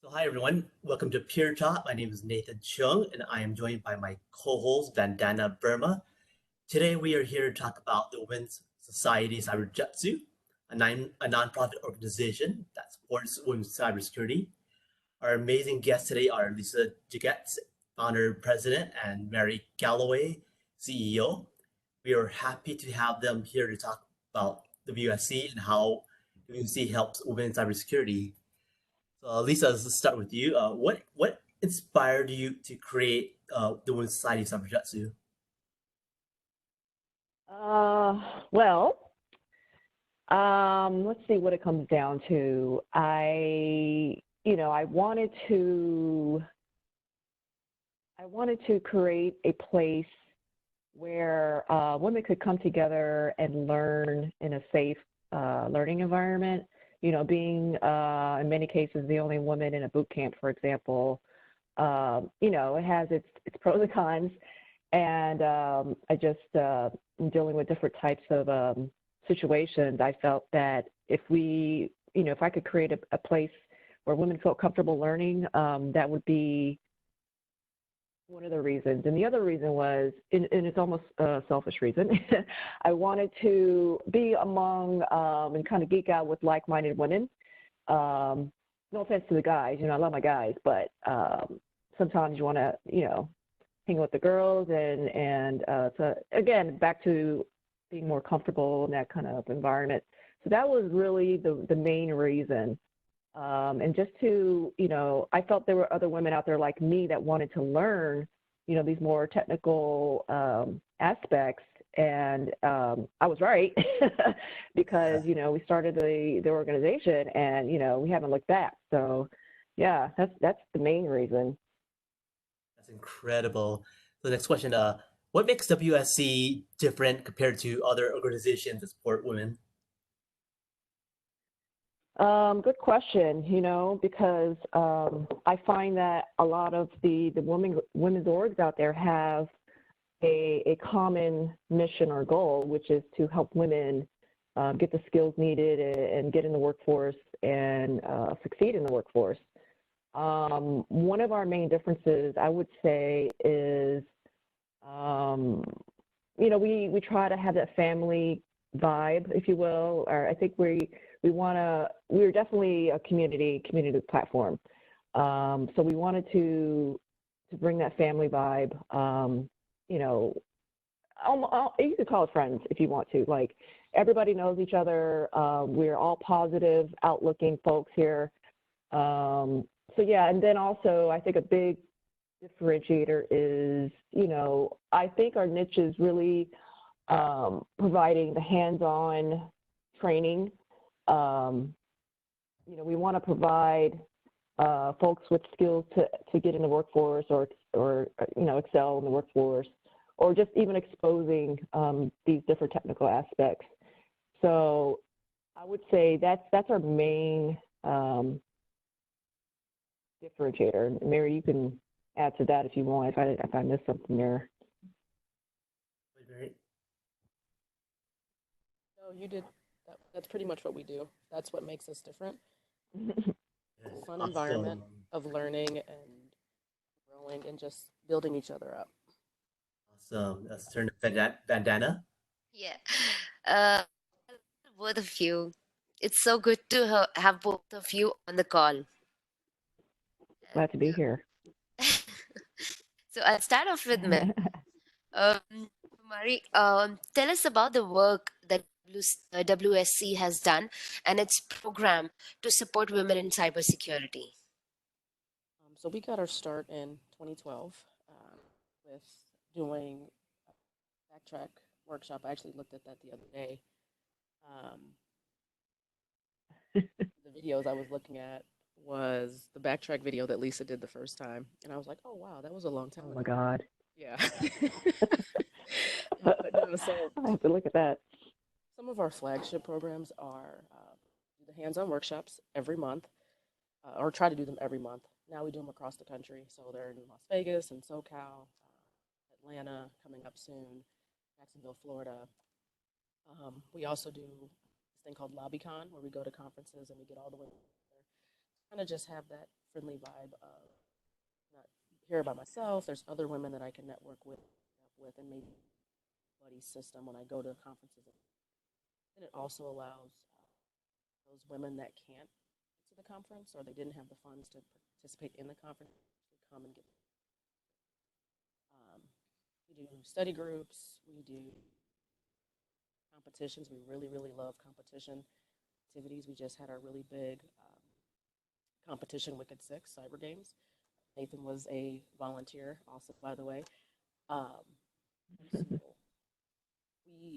So hi everyone, welcome to Peer Talk. My name is Nathan Chung and I am joined by my co-host Vandana Burma. Today we are here to talk about the Women's Society Cyberjutsu, a nonprofit organization that supports women's cybersecurity. Our amazing guests today are Lisa Jagetz, founder, president, and Mary Galloway, CEO. We are happy to have them here to talk about the WSC and how the WSC helps women in cybersecurity. So, Lisa, let's start with you. What inspired you to create the Women's Society of Cyberjutsu? Uh, well, let's see what it comes down to. I wanted to create a place where women could come together and learn in a safe learning environment. Being in many cases the only woman in a boot camp, for example, it has its pros and cons. And I just, dealing with different types of situations, I felt that if I could create a place where women felt comfortable learning, that would be one of the reasons. And the other reason was, and it's almost a selfish reason, I wanted to be among and kind of geek out with like-minded women. No offense to the guys, I love my guys, but sometimes you want to, hang with the girls and so again, back to being more comfortable in that kind of environment. So that was really the main reason. And just to, I felt there were other women out there like me that wanted to learn, these more technical aspects. And I was right because, we started the organization and, we haven't looked back. So yeah, that's the main reason. That's incredible. So, the next question: what makes WSC different compared to other organizations that support women? Good question, because I find that a lot of the women's orgs out there have a common mission or goal, which is to help women get the skills needed and get in the workforce and succeed in the workforce. One of our main differences, I would say, is, we try to have that family vibe, if you will, or I think we're definitely a community platform. So we wanted to bring that family vibe, you could call it friends if you want to. Like, everybody knows each other. We're all positive, outlooking folks here. So yeah, and then also I think a big differentiator is, I think our niche is really providing the hands-on training. We want to provide folks with skills to get in the workforce or excel in the workforce, or just even exposing these different technical aspects. So I would say that's our main differentiator. Mary, you can add to that if you want, if I missed something there. No, you did. That's pretty much what we do. That's what makes us different. A fun environment of learning and growing and just building each other up. Awesome. Let's turn to Vandana. Yeah. Uh, Both of you. It's so good to have both of you on the call. Glad to be here. So I'll start off with Mary. Um, Mary, tell us about the work that WSC has done and its program to support women in cybersecurity. So we got our start in 2012 with doing a backtrack workshop. I actually looked at that the other day. The videos I was looking at was the backtrack video that Lisa did the first time, and I was like, "Oh wow, that was a long time Oh ago." my God. Yeah. But no, so I have to look at that. some of our flagship programs are do the hands-on workshops every month, or try to do them every month. Now we do them across the country, so they're in Las Vegas and SoCal, Atlanta coming up soon, Jacksonville, Florida. We also do this thing called LobbyCon, where we go to conferences and we get all the women together kind of just have that friendly vibe of not here by myself. There's other women that I can network with and maybe buddy system when I go to conferences. And it also allows those women that can't get to the conference or they didn't have the funds to participate in the conference to come and get. Um, we do study groups. We do competitions. We really, really love competition activities. We just had our really big competition, Wicked Six Cyber Games. Nathan was a volunteer, also, by the way. Um, so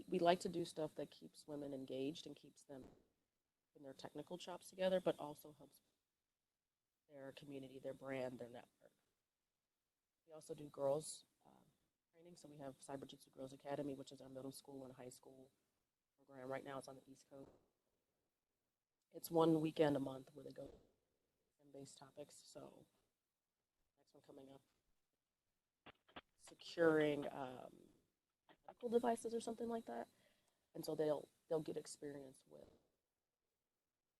we like to do stuff that keeps women engaged and keeps them in their technical chops together, but also helps their community, their brand, their network. We also do girls training. So we have Cyberjutsu Girls Academy, which is our middle school and high school program. Right now it's on the East Coast. It's one weekend a month where they go STEM-based topics. So next one coming up, securing medical devices or something like that. And so they'll get experience with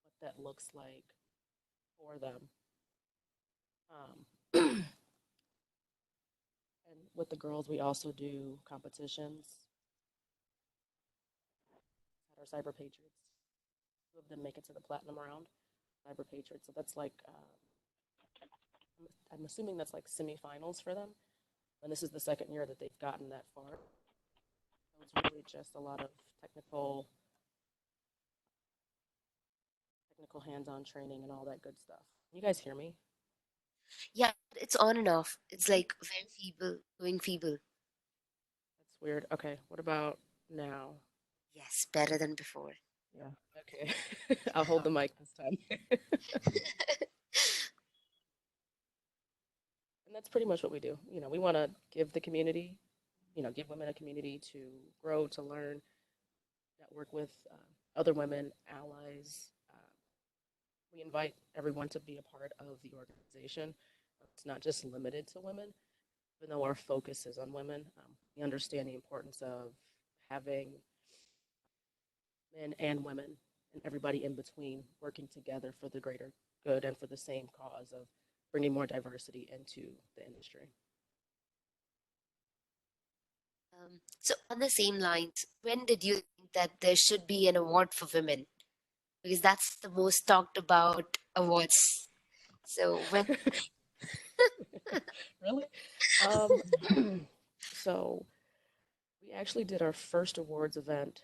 what that looks like for them. And with the girls, we also do competitions at our Cyber Patriots. Two of them make it to the platinum round, Cyber Patriots. So that's like, I'm assuming that's like semifinals for them. And this is the second year that they've gotten that far. So it's really just a lot of technical hands-on training and all that good stuff. You guys hear me? Yeah, it's on and off. It's like very feeble, going feeble. That's weird. Okay, what about now? Yes, better than before. Yeah. Okay, I'll hold the mic this time. And that's pretty much what we do. You know, we want to give the community, give women a community to grow, to learn, network with other women, allies. We invite everyone to be a part of the organization. It's not just limited to women, even though our focus is on women. We understand the importance of having men and women and everybody in between working together for the greater good and for the same cause of bringing more diversity into the industry. So on the same lines, when did you think that there should be an award for women? Because that's the most talked about awards. So when Really? So we actually did our first awards event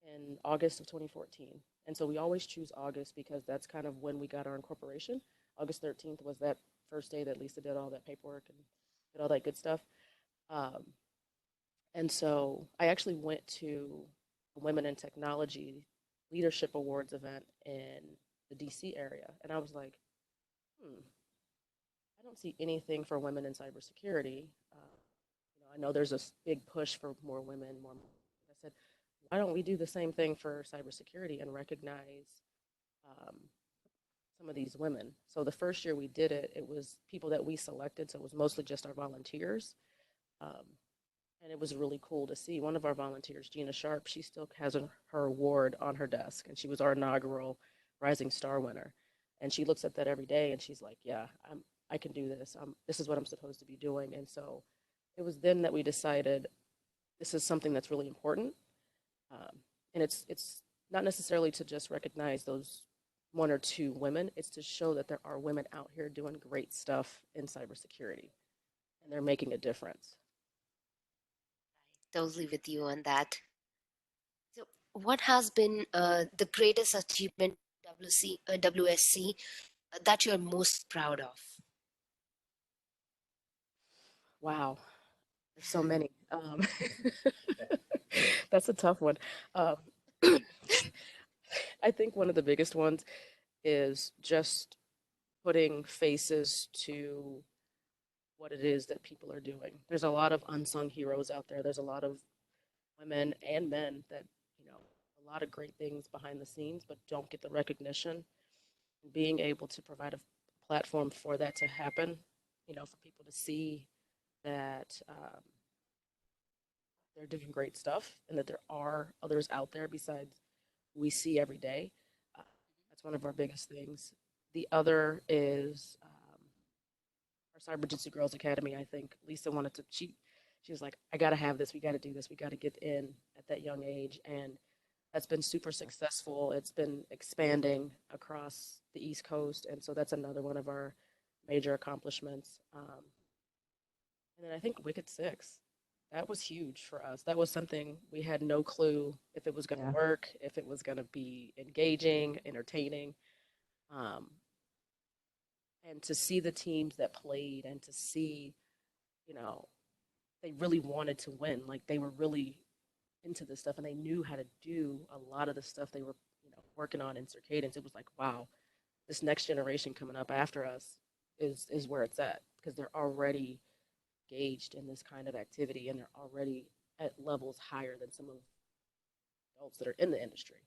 in August of 2014. And so we always choose August because that's kind of when we got our incorporation. August 13th was that first day that Lisa did all that paperwork and did all that good stuff. And so I actually went to a Women in Technology Leadership Awards event in the DC area. And I was like, I don't see anything for women in cybersecurity. I know there's a big push for more women, more. I said, why don't we do the same thing for cybersecurity and recognize some of these women? So the first year we did it, it was people that we selected. So it was mostly just our volunteers. And it was really cool to see. One of our volunteers, Gina Sharp, she still has her award on her desk. And she was our inaugural Rising Star winner. And she looks at that every day and she's like, yeah, I can do this. This is what I'm supposed to be doing. And so it was then that we decided this is something that's really important. And it's not necessarily to just recognize those one or two women. It's to show that there are women out here doing great stuff in cybersecurity and they're making a difference. totally with you on that. So what has been the greatest achievement WSC that you're most proud of? Wow, there's so many. That's a tough one. Um, I think one of the biggest ones is just putting faces to what it is that people are doing. There's a lot of unsung heroes out there. There's a lot of women and men that, a lot of great things behind the scenes, but don't get the recognition. Being able to provide a platform for that to happen, for people to see that they're doing great stuff and that there are others out there besides we see every day. That's That's one of our biggest things. The other is our Cyberjutsu Girls Academy. I think Lisa wanted to. She was like, I gotta have this. We gotta do this. We gotta get in at that young age, and that's been super successful. It's been expanding across the East Coast, and so that's another one of our major accomplishments. And then I think Wicked Six. That was huge for us. That was something we had no clue if it was going to Yeah. work, if it was going to be engaging, entertaining. Um, and to see the teams that played and to see, you know, they really wanted to win. Like they were really into this stuff and they knew how to do a lot of the stuff they were, working on in Circadians. It was like, wow, this next generation coming up after us is where it's at because they're already engaged in this kind of activity and they're already at levels higher than some of the adults that are in the industry.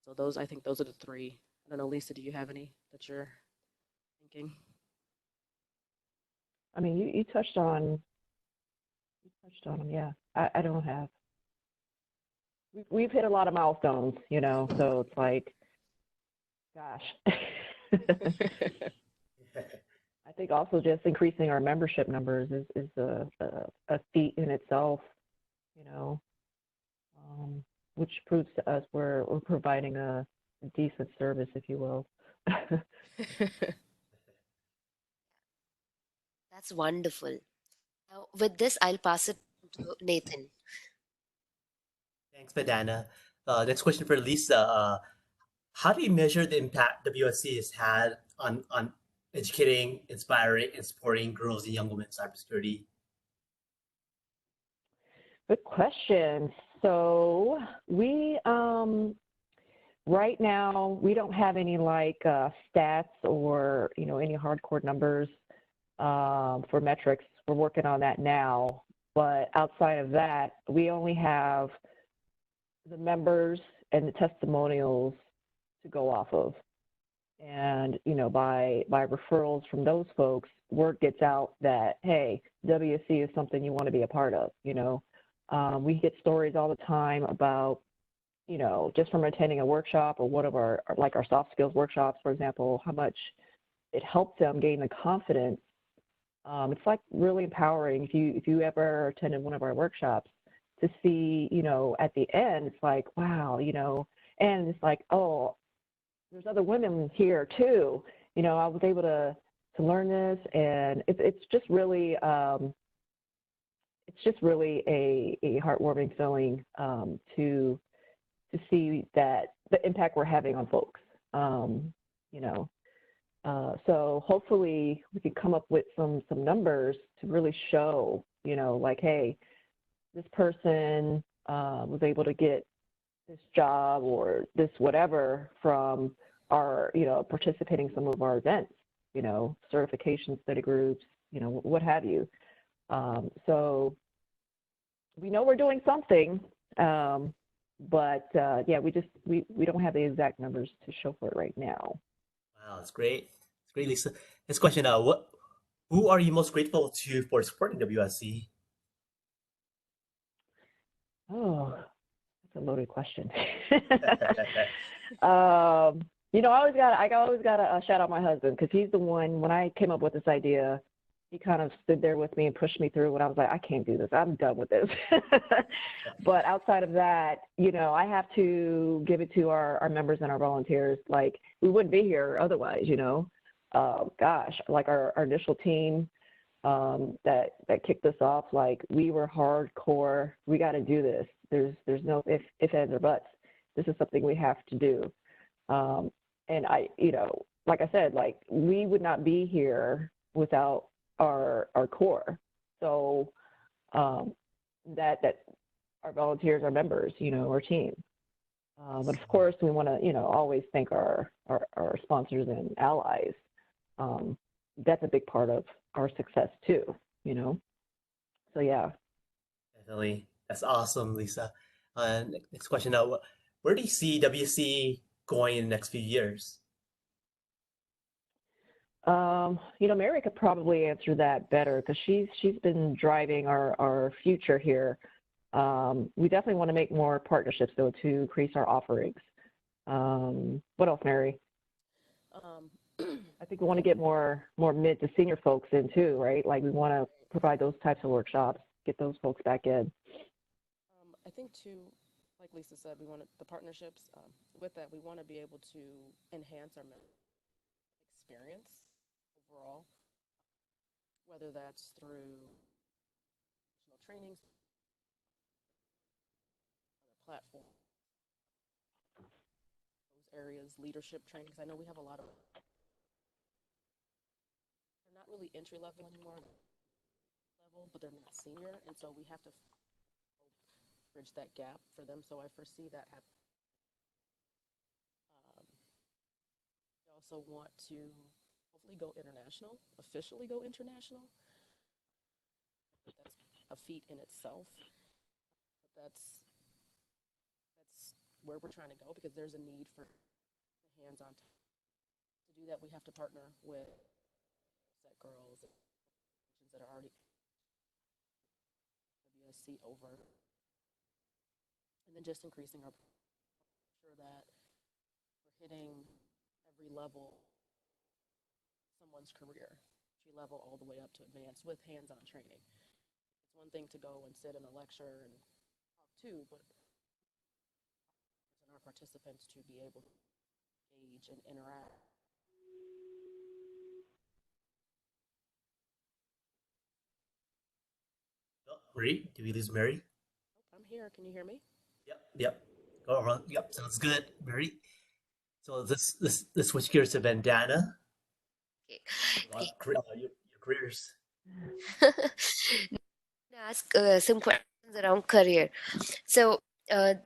So I think those are the three. I don't know, Lisa, do you have any that you're thinking? I mean, you touched on them. Yeah, I don't have. We've hit a lot of milestones, so it's like, gosh. I think also just increasing our membership numbers is a feat in itself, you know, which proves to us we're providing a decent service, if you will. That's wonderful. Now, with this, I'll pass it to Nathan. Thanks, Madana. Next question for Lisa. How do you measure the impact WSC has had on educating, inspiring, and supporting girls and young women in cybersecurity? Good question. So we right now we don't have any stats or any hardcore numbers for metrics. We're working on that now. But outside of that, we only have the members and the testimonials to go off of. And, by referrals from those folks, word gets out that, hey, WSC is something you want to be a part of, We get stories all the time about, just from attending a workshop or one of our soft skills workshops, for example, how much it helps them gain the confidence. It's really empowering if you ever attended one of our workshops to see, at the end, it's like, wow, and it's like, oh, there's other women here too. I was able to learn this, and it's just really a heartwarming feeling to see that the impact we're having on folks. So hopefully we can come up with some numbers to really show, hey, this person was able to get this job or this whatever from our, participating some of our events, certification study groups, what have you. So we know we're doing something, but yeah, we don't have the exact numbers to show for it right now. Wow, that's great. It's great, Lisa. Next question. Who are you most grateful to for supporting WSC? Oh, that's a loaded question. I always gotta shout out my husband because he's the one. When I came up with this idea, he kind of stood there with me and pushed me through. When I was like, I can't do this. I'm done with this. But outside of that, I have to give it to our members and our volunteers. Like we wouldn't be here otherwise. Gosh, like our initial team that kicked us off. Like we were hardcore. We got to do this. There's no ifs, ands, or buts. This is something we have to do. And I, like I said, like we would not be here without our core. So that our volunteers, our members, our team. But of course, we want to, always thank our sponsors and allies. That's a big part of our success too, So yeah. Definitely. That's awesome, Lisa. Next question. Where do you see WSC going in the next few years? Mary could probably answer that better because she's been driving our future here. We definitely want to make more partnerships though to increase our offerings. What else, Mary? Um, I think we want to get more mid to senior folks in too, right? Like we want to provide those types of workshops, get those folks back in. I think too, like Lisa said, we want the partnerships. With that, we want to be able to enhance our experience overall, whether that's through additional trainings, other platforms, those areas, leadership trainings. I know we have a lot of, they're not really entry level anymore, but they're not senior, and so we have to bridge that gap for them. So I foresee that happen. We also want to hopefully go international, officially go international. That's a feat in itself. But that's where we're trying to go because there's a need for hands-on. To do that, we have to partner with set girls that are already WSC over, and then just increasing our sure that we're hitting every level someone's career, entry level all the way up to advanced with hands-on training. It's one thing to go and sit in a lecture and talk to, but our participants to be able to engage and interact. Oh, Marie, did we lose Mary? I'm here. Can you hear me? Yep. Go around. Yep, sounds good, Mary. So let's switch gears to Bandana. Okay. Your careers. Ask some questions around career. So,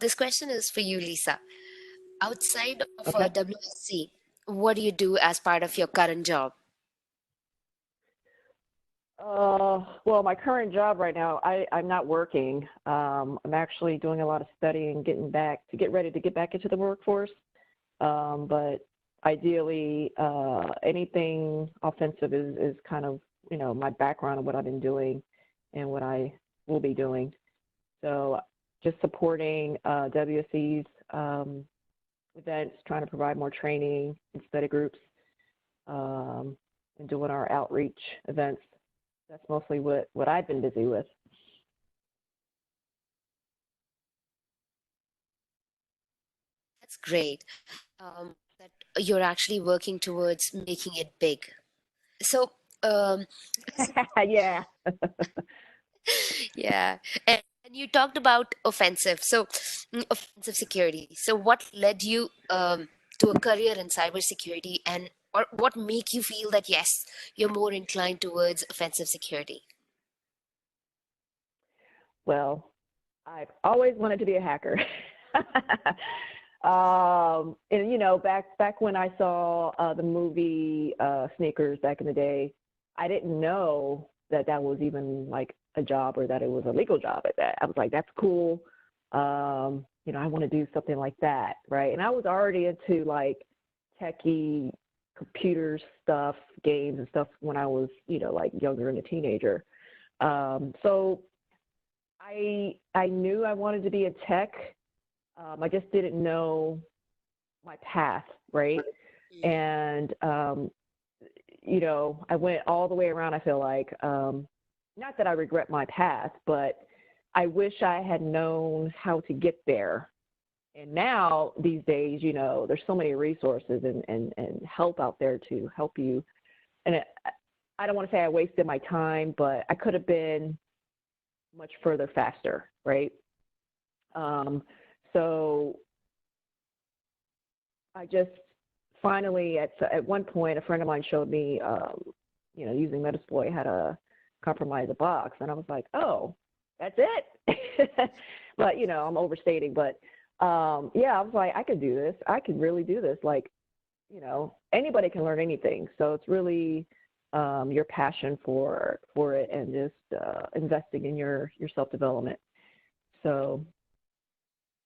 this question is for you, Lisa. Outside of Okay. WSC, what do you do as part of your current job? Well, my current job right now, I'm not working. I'm actually doing a lot of studying, get ready to get back into the workforce. But ideally, anything offensive is kind of, my background of what I've been doing and what I will be doing. So just supporting WSC's events, trying to provide more training and study groups, and doing our outreach events. That's mostly what I've been busy with. That's great. That you're actually working towards making it big. So, um, Yeah. yeah, and you talked about offensive. So, offensive security. So, what led you to a career in cybersecurity, and or what make you feel that yes, you're more inclined towards offensive security? Well, I've always wanted to be a hacker. And back when I saw the movie Sneakers back in the day, I didn't know that was even like a job or that it was a legal job at that. I was like, that's cool. I want to do something like that, right? And I was already into like techie computer stuff, games and stuff when I was, like younger and a teenager. So I knew I wanted to be a tech. I just didn't know my path, right? And I went all the way around. I feel like, not that I regret my path, but I wish I had known how to get there. And now these days, there's so many resources and help out there to help you. And I don't want to say I wasted my time, but I could have been much further faster, right? So I just finally, at one point, a friend of mine showed me, using Metasploit how to compromise a box, and I was like, oh, that's it. But I'm overstating, but yeah, I was like, I could do this. I could really do this. Like, anybody can learn anything. So it's really your passion for it and just investing in your self-development. So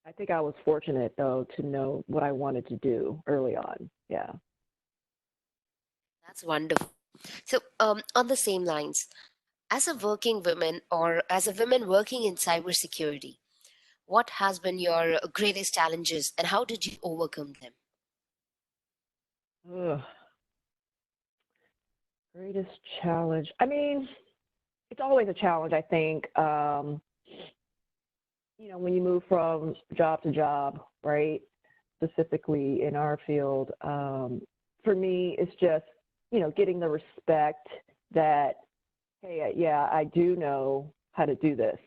I think I was fortunate, though, to know what I wanted to do early on. Yeah. That's wonderful. So, on the same lines, as a working woman or as a woman working in cybersecurity, what has been your greatest challenges and how did you overcome them? Ugh. Greatest challenge. I mean, it's always a challenge, I think. When you move from job to job, right? Specifically in our field, for me, it's just, getting the respect that, hey, yeah, I do know how to do this.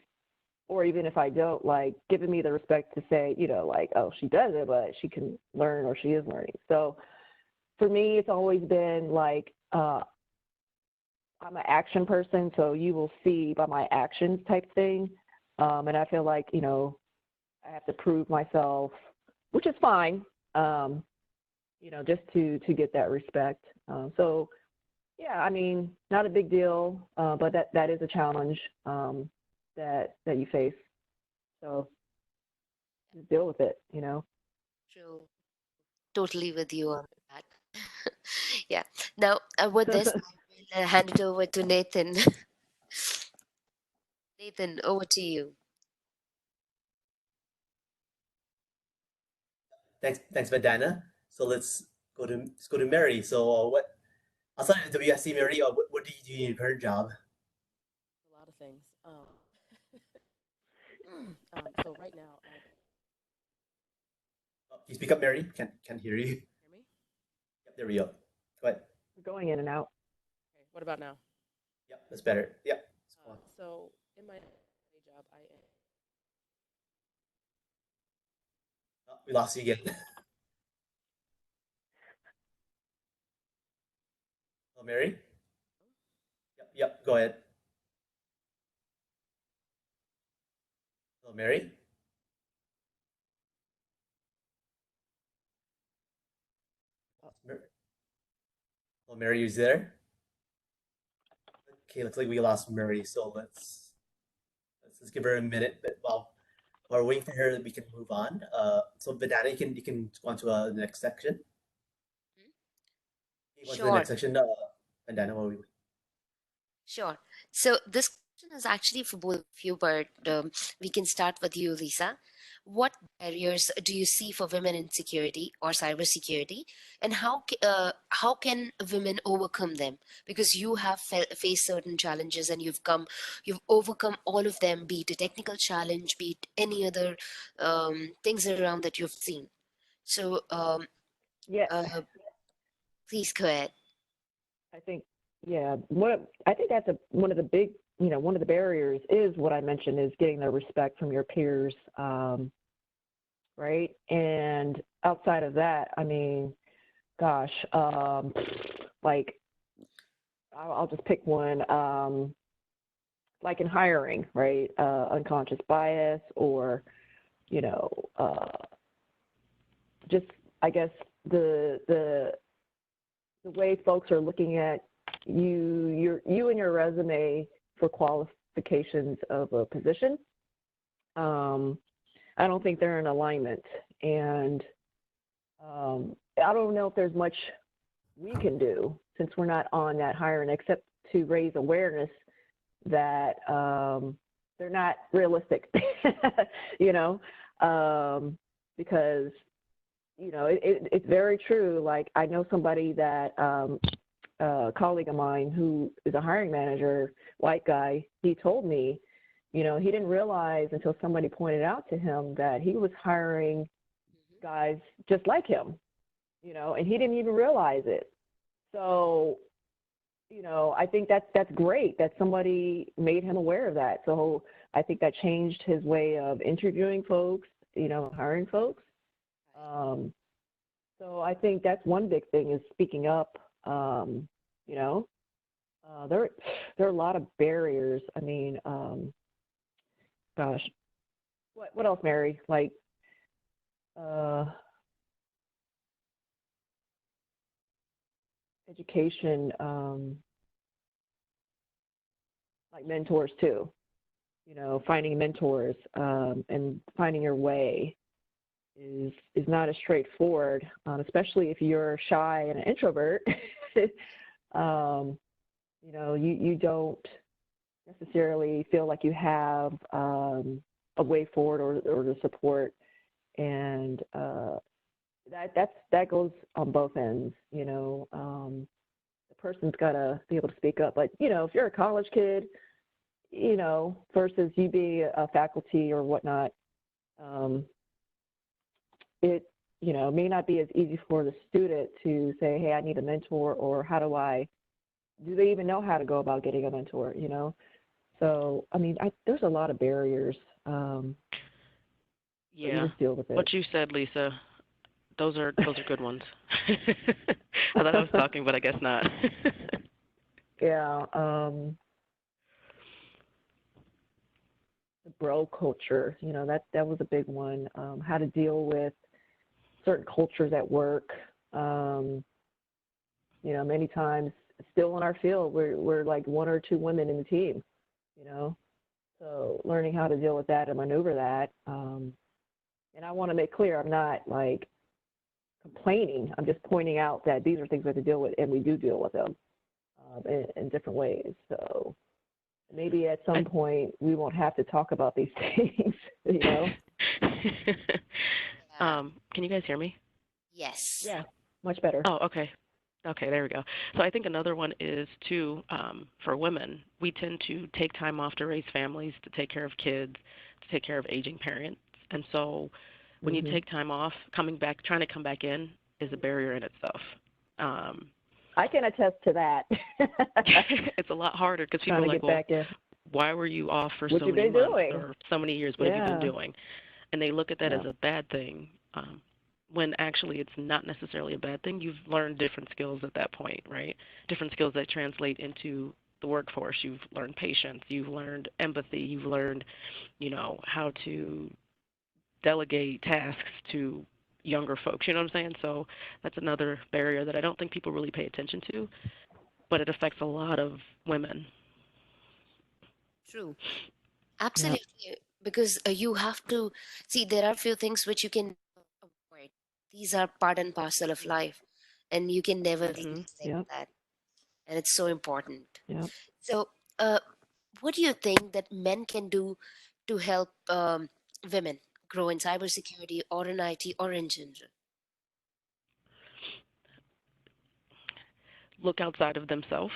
Or even if I don't, like, giving me the respect to say, like, oh, she does it, but she can learn or she is learning. So for me, it's always been like, I'm an action person, so you will see by my actions type thing. And I feel like, I have to prove myself, which is fine, just to get that respect. So, yeah, I mean, not a big deal, but that is a challenge that you face. So just deal with it. True. Totally with you on that. Yeah. Now, with this, I will hand it over to Nathan. Nathan, over to you. Thanks, Vandana. So let's go to Mary. So what outside of WSC, Mary, what do you do in your job? A lot of things. So right now, Oh, can you speak up, Mary? Can't hear you. hear me? Yep, there we go. Go ahead. We're going in and out. Okay. What about now? Yep, that's better. Yep. So in my day job, I am. Oh, we lost you again. Oh, Mary. Yep. Go ahead. Oh, Mary. Oh, Mary, you there? Okay, looks like we lost Mary. So let's just give her a minute. But while we're waiting for her, we can move on. So Vandana, you can go on to the next section. Hmm? You go on to the Sure. next section. Vandana, while we wait. Sure. So this question is actually for both of you, but we can start with you, Lisa. What barriers do you see for women in security or cybersecurity, and how can women overcome them? Because you have faced certain challenges and you've overcome all of them, be it a technical challenge, be it any other things around that you've seen. So Yeah, please go ahead. I think, yeah, I think that's one of the big, one of the barriers is what I mentioned is getting the respect from your peers, right? And outside of that, I mean, gosh, like I'll just pick one, like in hiring, right? Unconscious bias or, you know, just I guess the way folks are looking at you and your resume for qualifications of a position. I don't think they're in alignment, and I don't know if there's much we can do since we're not on that hiring, except to raise awareness that they're not realistic, you know, because it's very true. Like I know somebody that a colleague of mine who is a hiring manager, white guy, he told me, he didn't realize until somebody pointed out to him that he was hiring guys just like him, and he didn't even realize it. So, I think that's great that somebody made him aware of that. So I think that changed his way of interviewing folks, hiring folks. So I think that's one big thing is speaking up. You know, there are a lot of barriers. I mean, gosh, what else, Mary? Like, education, like mentors too. Finding mentors and finding your way is not as straightforward, especially if you're shy and an introvert. You don't necessarily feel like you have a way forward or the support, and that goes on both ends. The person's got to be able to speak up. But, if you're a college kid, versus you being a faculty or whatnot, it, may not be as easy for the student to say, hey, I need a mentor, or do they even know how to go about getting a mentor, So, there's a lot of barriers. You Yeah. just deal with it. What you said, Lisa, those are good ones. I thought I was talking, but I guess not. Yeah. The bro culture, that was a big one. How to deal with certain cultures at work. Many times still in our field, we're like one or two women in the team, So learning how to deal with that and maneuver that. And I want to make clear, I'm not like complaining. I'm just pointing out that these are things we have to deal with, and we do deal with them in different ways. So maybe at some point we won't have to talk about these things, Yeah. Can you guys hear me? Yes. Yeah, much better. Oh, okay. Okay, there we go. So I think another one is too, for women, we tend to take time off to raise families, to take care of kids, to take care of aging parents. And so when you take time off, trying to come back in is a barrier in itself. I can attest to that. It's a lot harder because people Trying are to like, get well, back in. why were you off for What so you many been months doing? or so many years? What have you been Yeah. doing? And they look at that as Yeah. a bad thing, when actually it's not necessarily a bad thing. You've learned different skills at that point, right? Different skills that translate into the workforce. You've learned patience. You've learned empathy. You've learned, how to delegate tasks to younger folks. You know what I'm saying? So that's another barrier that I don't think people really pay attention to, but it affects a lot of women. True. Yeah. Absolutely. Because you have to see there are few things which you can avoid. These are part and parcel of life, and you can never really Hmm. escape Yep. that. And it's so important. Yep. So, what do you think that men can do to help women grow in cybersecurity or in IT or in general? Look outside of themselves.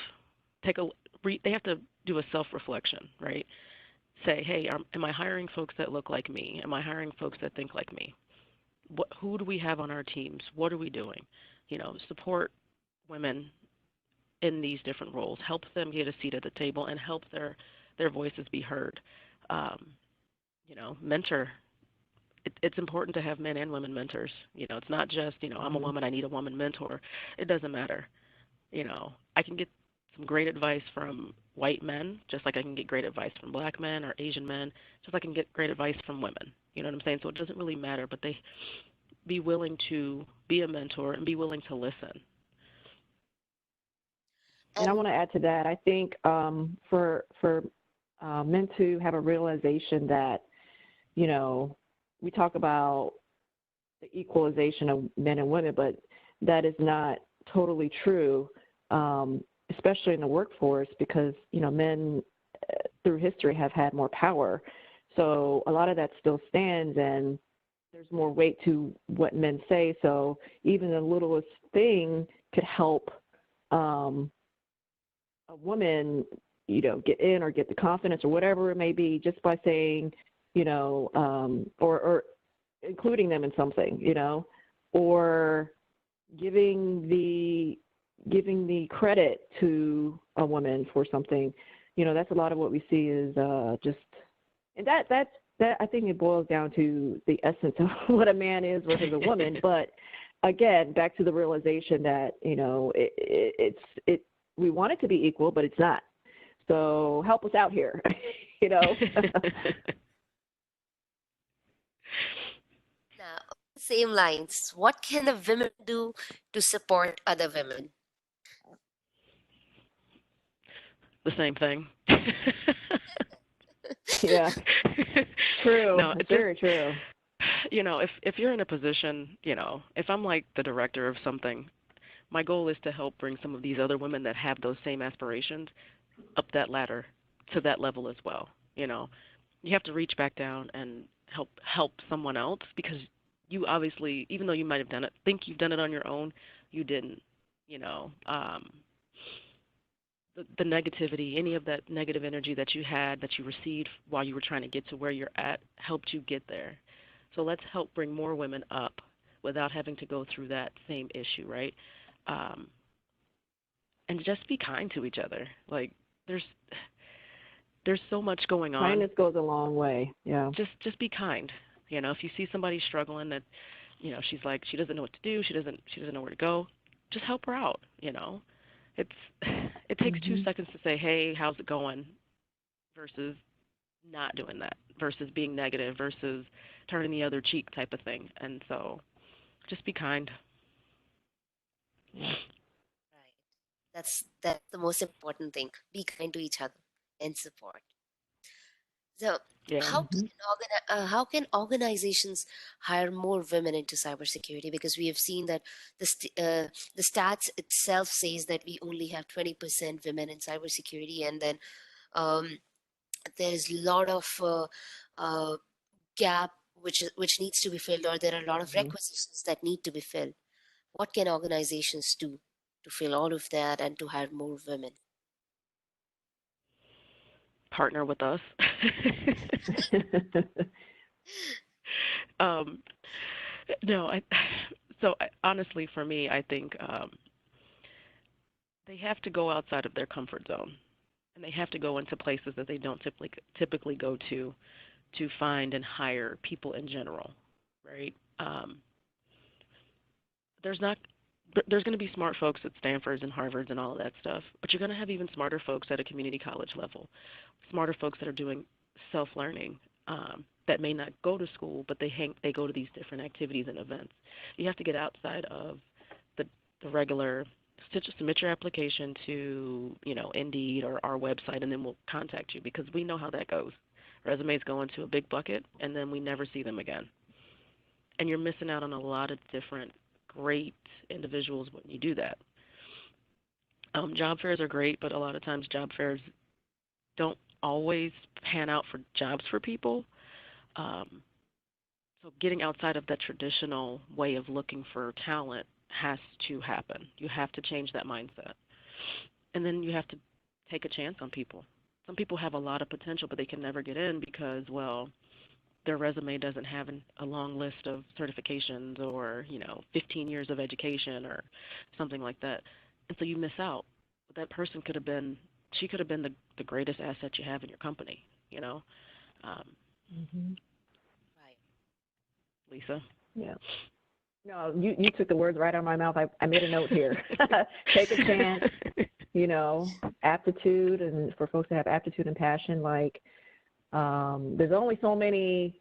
They have to do a self-reflection, right? Say, hey, am I hiring folks that look like me? Am I hiring folks that think like me? Who do we have on our teams? What are we doing? Support women in these different roles, help them get a seat at the table, and help their voices be heard. Um, mentor. It's important to have men and women mentors. It's not just, I'm a woman, I need a woman mentor. It doesn't matter. I can get some great advice from white men, just like I can get great advice from black men or Asian men, just like I can get great advice from women. You know what I'm saying? So it doesn't really matter, but they be willing to be a mentor and be willing to listen. And I And want to add to that. I think for men to have a realization that, we talk about the equalization of men and women, but that is not totally true, especially in the workforce, because men through history have had more power. So a lot of that still stands, and there's more weight to what men say. So even the littlest thing could help a woman, get in or get the confidence or whatever it may be, just by saying, or including them in something, or giving the credit to a woman for something. That's a lot of what we see is just, and that I think it boils down to the essence of what a man is versus a woman. But again, back to the realization that we want it to be equal, but it's not. So help us out here, now, same lines, what can the women do to support other women? The same thing. Yeah, true. No, It's it's just, very true. if you're in a position, if I'm like the director of something, my goal is to help bring some of these other women that have those same aspirations up that ladder to that level as well. You have to reach back down and help someone else, because you obviously, even though you might have done it, think you've done it on your own, you didn't. You know, um, the negativity, any of that negative energy that you had, that you received while you were trying to get to where you're at, helped you get there. So let's help bring more women up without having to go through that same issue, right? And just be kind to each other. Like, there's so much going on. Kindness goes a long way. Yeah. Just be kind. You know, if you see somebody struggling, that, you know, she's like, she doesn't know what to do, she doesn't know where to go, just help her out. You know, it takes 2 seconds to say, hey, how's it going, versus not doing that, versus being negative, versus turning the other cheek type of thing. And so, just be kind. Yeah. Right. That's the most important thing. Be kind to each other and support. So, Yeah. how can organizations hire more women into cybersecurity? Because we have seen that the stats itself says that we only have 20% women in cybersecurity, and then um, there is a lot of gap which needs to be filled, or there are a lot of requisitions that need to be filled. What can organizations do to fill all of that and to hire more women? Partner with us. No, honestly, for me, I think they have to go outside of their comfort zone, and they have to go into places that they don't typically go to find and hire people in general, right? There's going to be smart folks at Stanford's and Harvard's and all of that stuff, but you're going to have even smarter folks at a community college level, smarter folks that are doing self-learning, that may not go to school, but they go to these different activities and events. You have to get outside of the regular, just submit your application to, you know, Indeed or our website, and then we'll contact you, because we know how that goes. Resumes go into a big bucket, and then we never see them again. And you're missing out on a lot of different great individuals when you do that. Job fairs are great, but a lot of times job fairs don't always pan out for jobs for people. So getting outside of that traditional way of looking for talent has to happen. You have to change that mindset. And then you have to take a chance on people. Some people have a lot of potential, but they can never get in because, well, their resume doesn't have a long list of certifications or, 15 years of education or something like that. And so you miss out. But that person could have been the greatest asset you have in your company, Right. Lisa? Yeah. No, you took the words right out of my mouth. I made a note here. Take a chance, aptitude, and for folks that have aptitude and passion, like there's only so many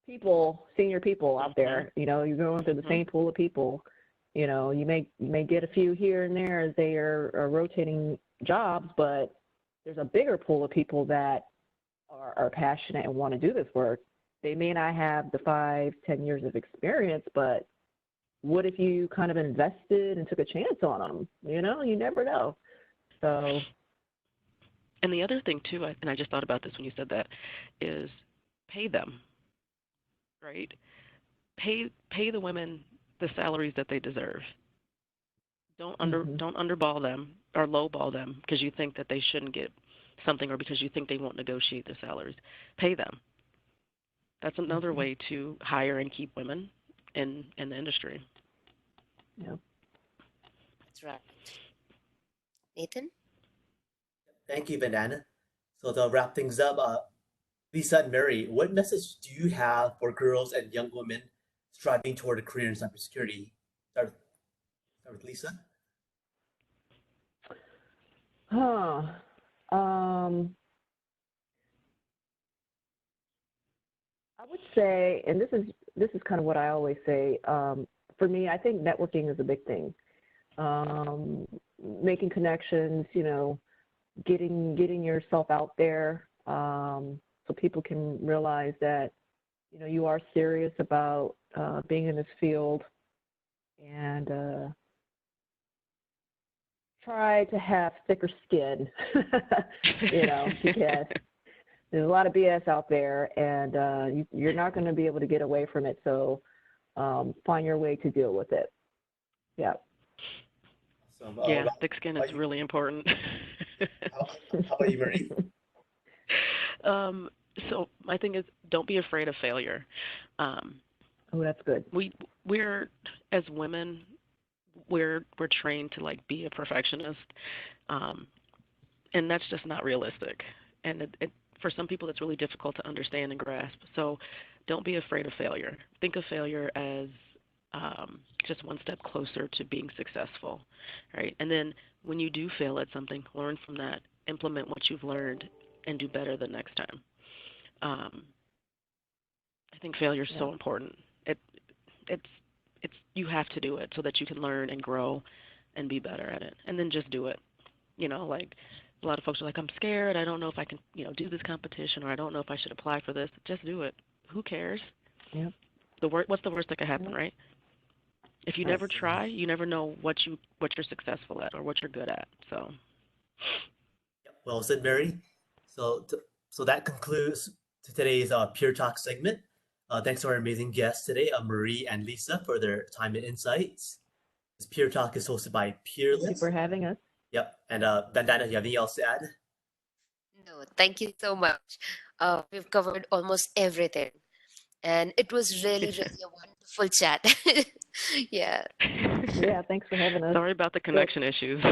senior people out there. You're going through the same pool of people. You may get a few here and there as they are rotating jobs, but there's a bigger pool of people that are passionate and want to do this work. They may not have the 5-10 years of experience, but what if you kind of invested and took a chance on them? You never know. So. And the other thing too, and I just thought about this when you said that, is pay them, right? Pay the women the salaries that they deserve. Don't underball them or lowball them because you think that they shouldn't get something or because you think they won't negotiate their salaries. Pay them. That's another way to hire and keep women in the industry. Yeah. That's right. Nathan? Thank you, Vandana. So to wrap things up, Lisa and Mary, what message do you have for girls and young women striving toward a career in cybersecurity? Start with Lisa. I would say, and this is kind of what I always say. For me, I think networking is a big thing. Making connections, getting yourself out there, so people can realize that you are serious about being in this field, and try to have thicker skin, because there's a lot of BS out there, and you're not going to be able to get away from it. So find your way to deal with it. Yeah. Awesome. Yeah, thick skin is really important. How about you, Marie? So my thing is, don't be afraid of failure. Um, Oh, that's good. we're as women, we're trained to like be a perfectionist, um, and that's just not realistic. And for some people, it's really difficult to understand and grasp. So don't be afraid of failure. Think of failure as just one step closer to being successful, right? And then when you do fail at something, learn from that, implement what you've learned, and do better the next time. Um, I think failure is Yeah. so important. It it's you have to do it so that you can learn and grow and be better at it. And then just do it. Like a lot of folks are like, I'm scared. I don't know if I can, do this competition, or I don't know if I should apply for this. Just do it. Who cares? Yep. What's the worst that could happen, Yep. right? If you Right. never try, you never know what you're successful at or what you're good at. So Well said, Mary. So that concludes today's Pure Talk segment. Thanks to our amazing guests today, Marie and Lisa, for their time and insights. This Pure Talk is hosted by Thank you Peerless. for having us. Yep. And Bandana, do you have anything else to add? No, thank you so much. We've covered almost everything, and it was really, really a wonderful chat. Yeah. Yeah, thanks for having us. sorry about the connection issues.